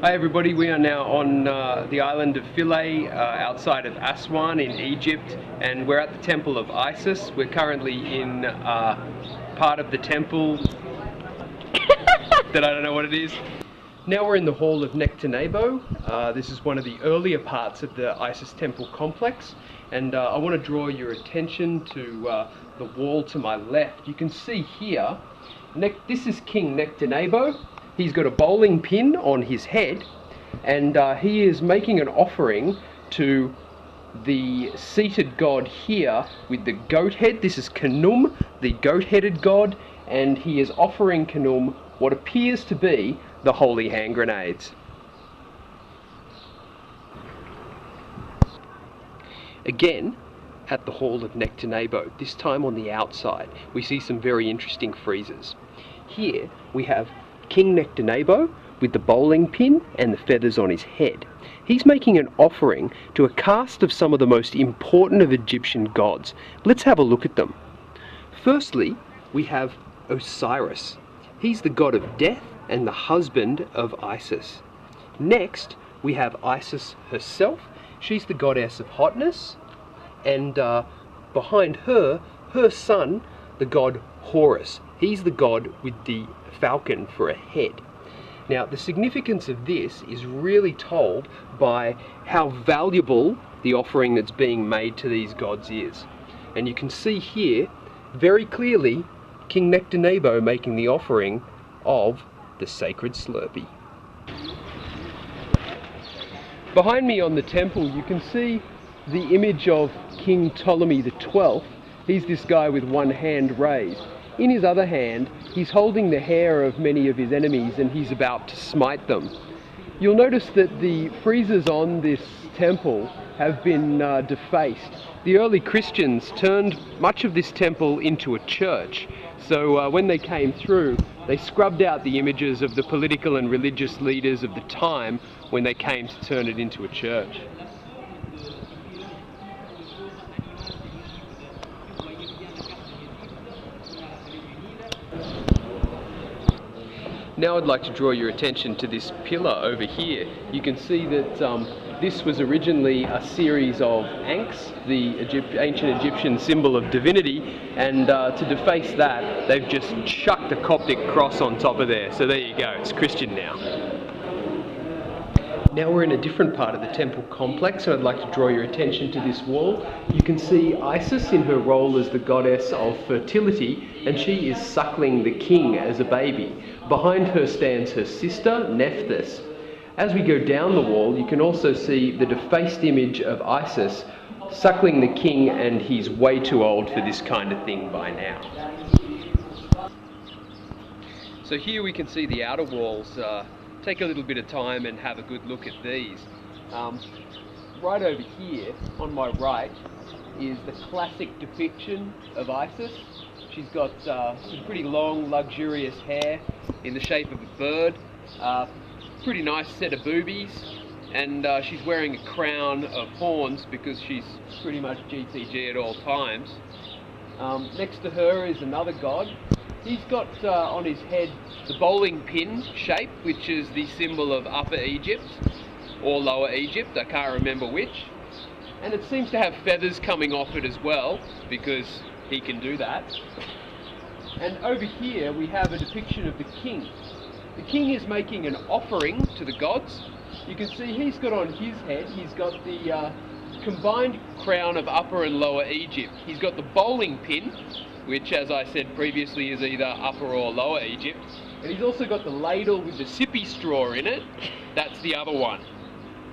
Hi everybody, we are now on the island of Philae outside of Aswan in Egypt, and we're at the temple of Isis. We're currently in part of the temple that I don't know what it is. Now we're in the hall of Nectanebo. This is one of the earlier parts of the Isis temple complex, and I want to draw your attention to the wall to my left. You can see here, this is King Nectanebo. He's got a bowling pin on his head, and he is making an offering to the seated god here with the goat head. This is Khnum, the goat-headed god, and he is offering Khnum what appears to be the holy hand grenades. Again, at the hall of Nectanebo, this time on the outside, we see some very interesting friezes. Here we have King Nectanebo with the bowling pin and the feathers on his head. He's making an offering to a caste of some of the most important of Egyptian gods. Let's have a look at them. Firstly, we have Osiris. He's the god of death and the husband of Isis. Next, we have Isis herself. She's the goddess of hotness, and behind her, her son, the god Horus. He's the god with the falcon for a head. Now, the significance of this is really told by how valuable the offering that's being made to these gods is. And you can see here very clearly King Nectanebo making the offering of the sacred Slurpee. Behind me on the temple, you can see the image of King Ptolemy XII. He's this guy with one hand raised. In his other hand, he's holding the hair of many of his enemies, and he's about to smite them. You'll notice that the friezes on this temple have been defaced. The early Christians turned much of this temple into a church. So when they came through, they scrubbed out the images of the political and religious leaders of the time when they came to turn it into a church. Now I'd like to draw your attention to this pillar over here. You can see that this was originally a series of ankhs, the ancient Egyptian symbol of divinity, and to deface that, they've just chucked a Coptic cross on top of there. So there you go, it's Christian now. Now we're in a different part of the temple complex, and I'd like to draw your attention to this wall. You can see Isis in her role as the goddess of fertility, and she is suckling the king as a baby. Behind her stands her sister, Nephthys. As we go down the wall, you can also see the defaced image of Isis suckling the king, and he's way too old for this kind of thing by now. So here we can see the outer walls. Take a little bit of time and have a good look at these. Right over here, on my right, is the classic depiction of Isis. She's got some pretty long, luxurious hair in the shape of a bird, pretty nice set of boobies, and she's wearing a crown of horns because she's pretty much GTG at all times. Next to her is another god. He's got on his head the bowling pin shape, which is the symbol of Upper Egypt or Lower Egypt, I can't remember which. And it seems to have feathers coming off it as well, because he can do that. And over here we have a depiction of the king. The king is making an offering to the gods. You can see he's got on his head, he's got the combined crown of Upper and Lower Egypt. He's got the bowling pin, which, as I said previously, is either Upper or Lower Egypt. And he's also got the ladle with the sippy straw in it. That's the other one.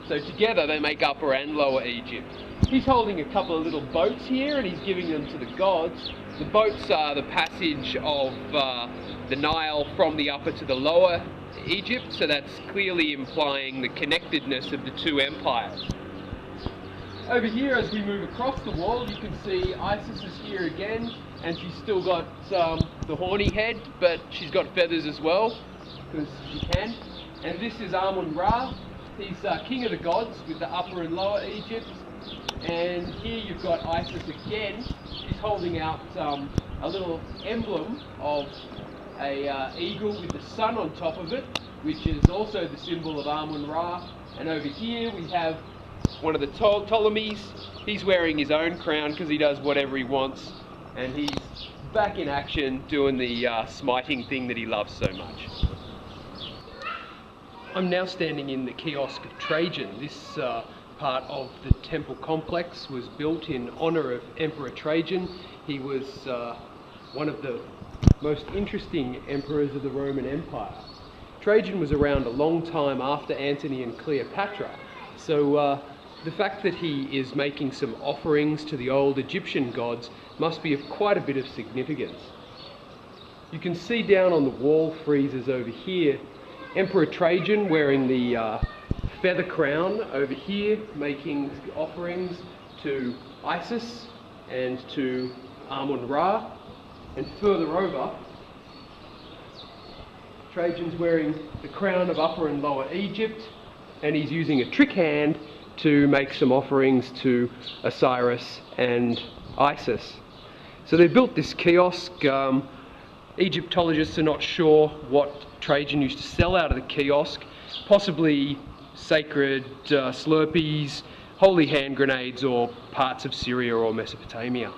So together they make Upper and Lower Egypt. He's holding a couple of little boats here, and he's giving them to the gods. The boats are the passage of the Nile from the Upper to the Lower Egypt, so that's clearly implying the connectedness of the two empires. Over here, as we move across the wall, you can see Isis is here again, and she's still got the horny head, but she's got feathers as well, because she can. And this is Amun-Ra. He's king of the gods with the Upper and Lower Egypt. And here you've got Isis again. She's holding out a little emblem of a eagle with the sun on top of it. which is also the symbol of Amun-Ra. And over here we have one of the Ptolemies. He's wearing his own crown because he does whatever he wants, and he's back in action doing the smiting thing that he loves so much. I'm now standing in the kiosk of Trajan. This part of the temple complex was built in honour of Emperor Trajan. He was one of the most interesting emperors of the Roman Empire. Trajan was around a long time after Antony and Cleopatra, so the fact that he is making some offerings to the old Egyptian gods must be of quite a bit of significance. You can see down on the wall friezes over here Emperor Trajan wearing the feather crown over here, making offerings to Isis and to Amun-Ra. And further over, Trajan's wearing the crown of Upper and Lower Egypt, and he's using a trick hand to make some offerings to Osiris and Isis. So they built this kiosk. Egyptologists are not sure what Trajan used to sell out of the kiosk, possibly sacred slurpees, holy hand grenades, or parts of Syria or Mesopotamia.